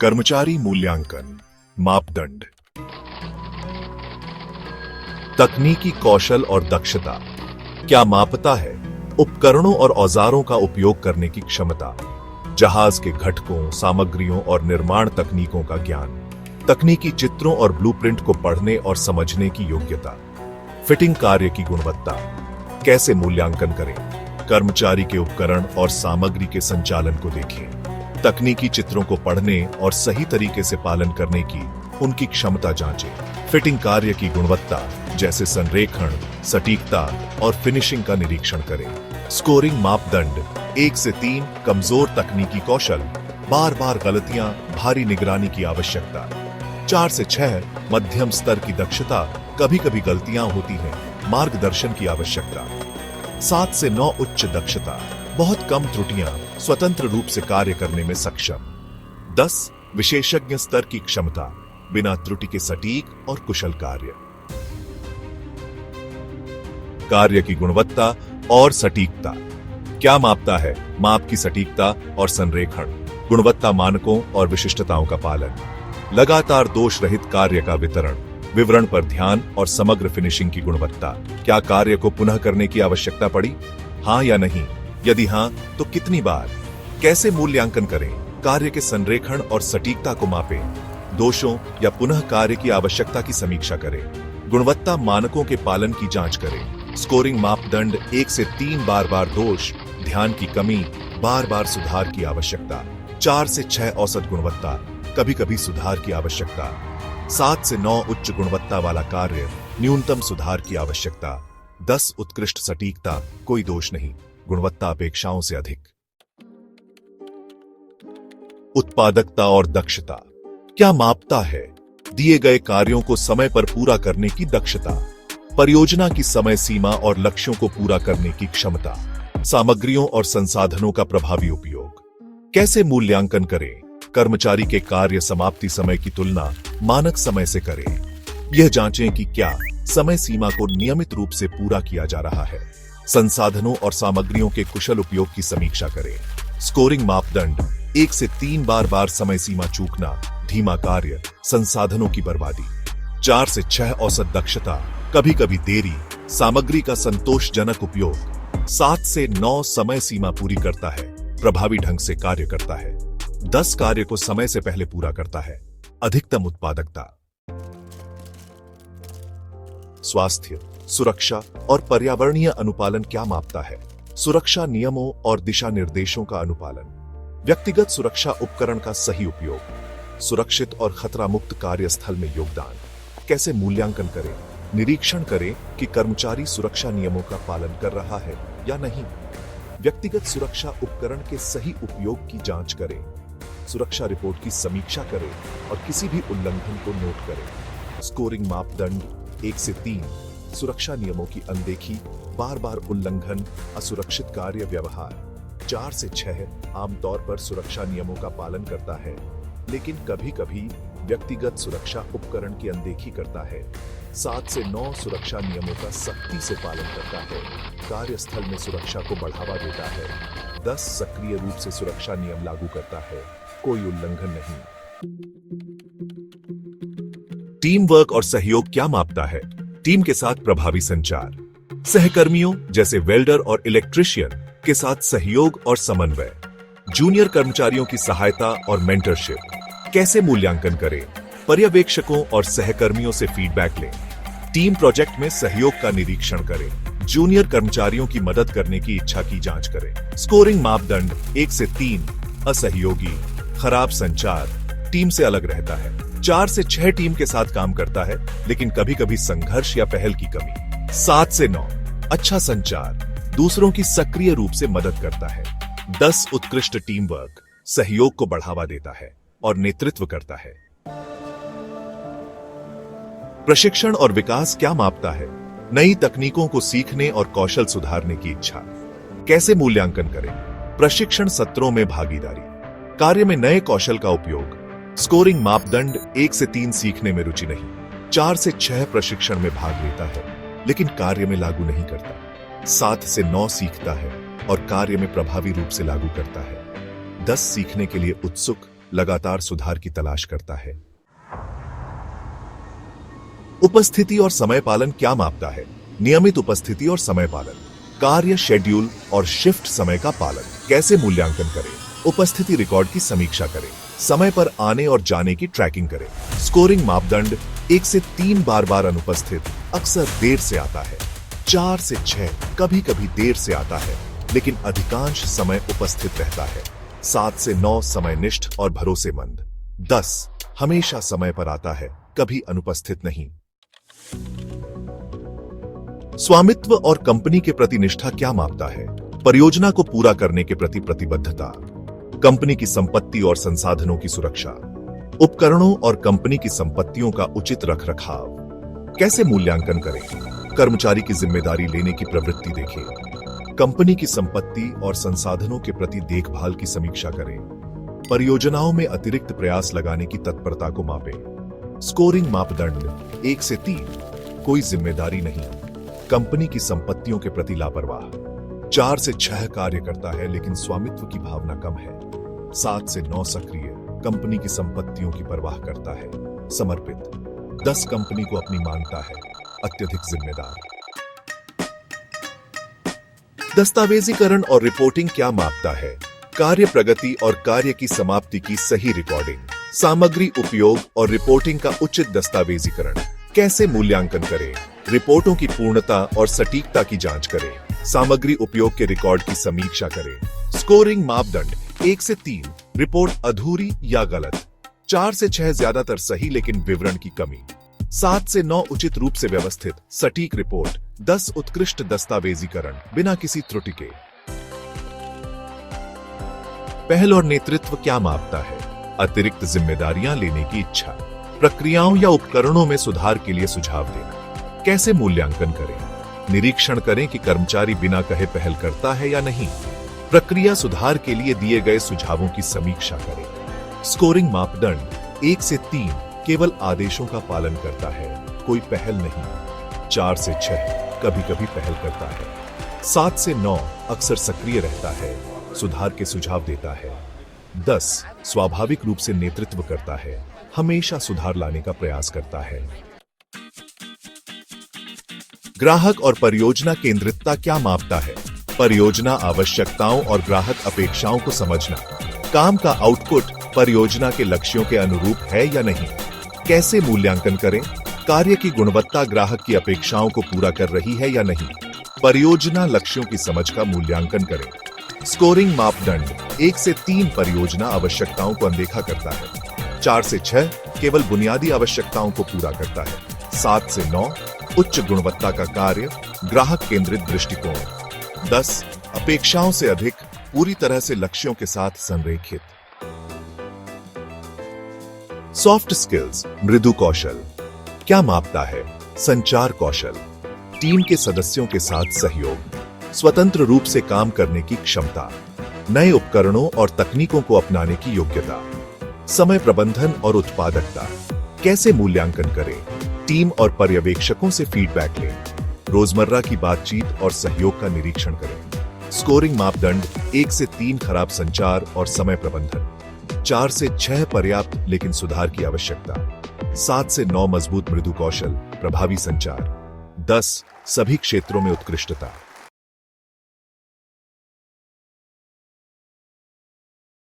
कर्मचारी मूल्यांकन मापदंड। तकनीकी कौशल और दक्षता क्या मापता है? उपकरणों और औजारों का उपयोग करने की क्षमता, जहाज के घटकों, सामग्रियों और निर्माण तकनीकों का ज्ञान, तकनीकी चित्रों और ब्लूप्रिंट को पढ़ने और समझने की योग्यता, फिटिंग कार्य की गुणवत्ता। कैसे मूल्यांकन करें? कर्मचारी के उपकरण और सामग्री के संचालन को देखें, तकनीकी चित्रों को पढ़ने और सही तरीके से पालन करने की उनकी क्षमता जांचें, फिटिंग कार्य की गुणवत्ता जैसे संरेखण, सटीकता और फिनिशिंग का निरीक्षण करें। स्कोरिंग मापदंड 1 से 3 कमजोर तकनीकी कौशल, बार बार गलतियां, भारी निगरानी की आवश्यकता। 4 से 6 मध्यम स्तर की दक्षता, कभी कभी गलतियां होती हैं, मार्गदर्शन की आवश्यकता। 7 से 9 उच्च दक्षता, बहुत कम त्रुटियां, स्वतंत्र रूप से कार्य करने में सक्षम। 10 विशेषज्ञ स्तर की क्षमता, बिना त्रुटि के सटीक और कुशल कार्य। कार्य की गुणवत्ता और सटीकता क्या मापता है? माप की सटीकता और संरेखण, गुणवत्ता मानकों और विशिष्टताओं का पालन, लगातार दोष रहित कार्य का वितरण, विवरण पर ध्यान और समग्र फिनिशिंग की गुणवत्ता। क्या कार्य को पुनः करने की आवश्यकता पड़ी? हां या नहीं? यदि हां, तो कितनी बार? कैसे मूल्यांकन करें? कार्य के संरेखण और सटीकता को मापें, दोषों या पुनः कार्य की आवश्यकता की समीक्षा करें, गुणवत्ता मानकों के पालन की जांच करें। स्कोरिंग मापदंड 1 से 3 बार बार दोष, ध्यान की कमी, बार बार सुधार की आवश्यकता। 4 से 6 औसत गुणवत्ता, कभी कभी सुधार की आवश्यकता। 7 से 9 उच्च गुणवत्ता वाला कार्य, न्यूनतम सुधार की आवश्यकता। 10 उत्कृष्ट सटीकता, कोई दोष नहीं, गुणवत्ता अपेक्षाओं से अधिक। उत्पादकता और दक्षता क्या मापता है? दिए गए कार्यों को समय पर पूरा करने की दक्षता, परियोजना की समय सीमा और लक्ष्यों को पूरा करने की क्षमता, सामग्रियों और संसाधनों का प्रभावी उपयोग। कैसे मूल्यांकन करें? कर्मचारी के कार्य समाप्ति समय की तुलना मानक समय से करें। यह जांचें कि क्या समय सीमा को नियमित रूप से पूरा किया जा रहा है। संसाधनों और सामग्रियों के कुशल उपयोग की समीक्षा करें। स्कोरिंग मापदंड 1 से 3 बार बार समय सीमा चूकना, धीमा कार्य, संसाधनों की बर्बादी। 4 से 6 औसत दक्षता, कभी कभी देरी, सामग्री का संतोषजनक उपयोग। 7 से 9 समय सीमा पूरी करता है, प्रभावी ढंग से कार्य करता है। 10 कार्य को समय से पहले पूरा करता है, अधिकतम उत्पादकता। स्वास्थ्य, सुरक्षा और पर्यावरणीय अनुपालन क्या मापता है? सुरक्षा नियमों और दिशा निर्देशों का अनुपालन, व्यक्तिगत सुरक्षा उपकरण का सही उपयोग, सुरक्षित और खतरा मुक्त कार्यस्थल में योगदान। कैसे मूल्यांकन करें? निरीक्षण करें कि कर्मचारी सुरक्षा नियमों का पालन कर रहा है या नहीं। व्यक्तिगत सुरक्षा उपकरण के सही उपयोग की जांच करें, सुरक्षा रिपोर्ट की समीक्षा करें और किसी भी उल्लंघन को नोट करें। स्कोरिंग मापदंड 1 से 3 सुरक्षा नियमों की अनदेखी, बार बार उल्लंघन, असुरक्षित कार्य व्यवहार। 4 से 6 आमतौर पर सुरक्षा नियमों का पालन करता है, लेकिन कभी कभी व्यक्तिगत सुरक्षा उपकरण की अनदेखी करता है। 7 से 9 सुरक्षा नियमों का सख्ती से पालन करता है, कार्यस्थल में सुरक्षा को बढ़ावा देता है। 10 सक्रिय रूप से सुरक्षा नियम लागू करता है, कोई उल्लंघन नहीं। टीम वर्क और सहयोग क्या मापता है? टीम के साथ प्रभावी संचार, सहकर्मियों जैसे वेल्डर और इलेक्ट्रिशियन के साथ सहयोग और समन्वय, जूनियर कर्मचारियों की सहायता और मेंटरशिप। कैसे मूल्यांकन करें? पर्यवेक्षकों और सहकर्मियों से फीडबैक लें, टीम प्रोजेक्ट में सहयोग का निरीक्षण करें, जूनियर कर्मचारियों की मदद करने की इच्छा की जांच करें। स्कोरिंग मापदंड 1 से 3 असहयोगी, खराब संचार, टीम से अलग रहता है। 4 से 6 टीम के साथ काम करता है, लेकिन कभी कभी संघर्ष या पहल की कमी। 7 से 9 अच्छा संचार, दूसरों की सक्रिय रूप से मदद करता है। 10 उत्कृष्ट टीम वर्क, सहयोग को बढ़ावा देता है और नेतृत्व करता है। प्रशिक्षण और विकास क्या मापता है? नई तकनीकों को सीखने और कौशल सुधारने की इच्छा। कैसे मूल्यांकन करें? प्रशिक्षण सत्रों में भागीदारी, कार्य में नए कौशल का उपयोग। स्कोरिंग मापदंड 1 से 3 सीखने में रुचि नहीं, 4 से 6 प्रशिक्षण में भाग लेता है लेकिन कार्य में लागू नहीं करता। 7 से 9 सीखता है और कार्य में प्रभावी रूप से लागू करता है। 10 सीखने के लिए उत्सुक लगातार सुधार की तलाश करता है। उपस्थिति और समय पालन क्या मापता है? नियमित उपस्थिति और समय पालन, कार्य शेड्यूल और शिफ्ट समय का पालन। कैसे मूल्यांकन करें? उपस्थिति रिकॉर्ड की समीक्षा करें, समय पर आने और जाने की ट्रैकिंग करें। स्कोरिंग मापदंड 1 से 3 बार अनुपस्थित, अक्सर देर से आता है। 4 से 6 कभी कभी देर से आता है, लेकिन अधिकांश समय उपस्थित रहता है। 7 से 9 समयनिष्ठ और भरोसेमंद। 10 हमेशा समय पर आता है, कभी अनुपस्थित नहीं। स्वामित्व और कंपनी के प्रति निष्ठा क्या मापता है? परियोजना को पूरा करने के प्रति प्रतिबद्धता, कंपनी की संपत्ति और संसाधनों की सुरक्षा, उपकरणों और कंपनी की संपत्तियों का उचित रखरखाव। कैसे मूल्यांकन करें? कर्मचारी की जिम्मेदारी लेने की प्रवृत्ति देखें, कंपनी की संपत्ति और संसाधनों के प्रति देखभाल की समीक्षा करें, परियोजनाओं में अतिरिक्त प्रयास लगाने की तत्परता को मापें। स्कोरिंग मापदंड 1 से 3 कोई जिम्मेदारी नहीं, कंपनी की संपत्तियों के प्रति लापरवाह। 4 से 6 कार्य करता है लेकिन स्वामित्व की भावना कम है। 7 से 9 सक्रिय, कंपनी की संपत्तियों की परवाह करता है, समर्पित। 10 कंपनी को अपनी मानता है, अत्यधिक जिम्मेदार। दस्तावेजीकरण और रिपोर्टिंग क्या मापता है? कार्य प्रगति और कार्य की समाप्ति की सही रिकॉर्डिंग, सामग्री उपयोग और रिपोर्टिंग का उचित दस्तावेजीकरण। कैसे मूल्यांकन करें? रिपोर्टों की पूर्णता और सटीकता की जांच करें, सामग्री उपयोग के रिकॉर्ड की समीक्षा करें। स्कोरिंग मापदंड 1 से 3 रिपोर्ट अधूरी या गलत, 4 से 6 ज्यादातर सही लेकिन विवरण की कमी, 7 से 9 उचित रूप से व्यवस्थित सटीक रिपोर्ट, 10 उत्कृष्ट दस्तावेजीकरण बिना किसी त्रुटि के। पहल और नेतृत्व क्या मापता है? अतिरिक्त जिम्मेदारियां लेने की इच्छा, प्रक्रियाओं या उपकरणों में सुधार के लिए सुझाव देना। कैसे मूल्यांकन करें? निरीक्षण करें कि कर्मचारी बिना कहे पहल करता है या नहीं। प्रक्रिया सुधार के लिए दिए गए सुझावों की समीक्षा करें। स्कोरिंग मापदंड 1 से 3 केवल आदेशों का पालन करता है, कोई पहल नहीं। 4 से 6 कभी कभी पहल करता है। 7 से 9 अक्सर सक्रिय रहता है, सुधार के सुझाव देता है। 10 स्वाभाविक रूप से नेतृत्व करता है, हमेशा सुधार लाने का प्रयास करता है। ग्राहक और परियोजना केंद्रितता क्या मापता है? परियोजना आवश्यकताओं और ग्राहक अपेक्षाओं को समझना, काम का आउटपुट परियोजना के लक्ष्यों के अनुरूप है या नहीं। कैसे मूल्यांकन करें? कार्य की गुणवत्ता ग्राहक की अपेक्षाओं को पूरा कर रही है या नहीं। परियोजना लक्ष्यों की समझ का मूल्यांकन करें। स्कोरिंग मापदंड 1 से 3 परियोजना आवश्यकताओं को अनदेखा करता है। 4 से 6 केवल बुनियादी आवश्यकताओं को पूरा करता है। 7 से 9 उच्च गुणवत्ता का कार्य, ग्राहक केंद्रित दृष्टिकोण। 10 अपेक्षाओं से अधिक, पूरी तरह से लक्ष्यों के साथ संरेखित। सॉफ्ट स्किल्स मृदु कौशल क्या मापता है? संचार कौशल, टीम के सदस्यों के साथ सहयोग, स्वतंत्र रूप से काम करने की क्षमता, नए उपकरणों और तकनीकों को अपनाने की योग्यता, समय प्रबंधन और उत्पादकता। कैसे मूल्यांकन करें? टीम और पर्यवेक्षकों से फीडबैक लें, रोजमर्रा की बातचीत और सहयोग का निरीक्षण करें। स्कोरिंग मापदंड 1 से 3 खराब संचार और समय प्रबंधन, 4 से 6 पर्याप्त लेकिन सुधार की आवश्यकता, 7 से 9 मजबूत मृदु कौशल, प्रभावी संचार, 10 सभी क्षेत्रों में उत्कृष्टता।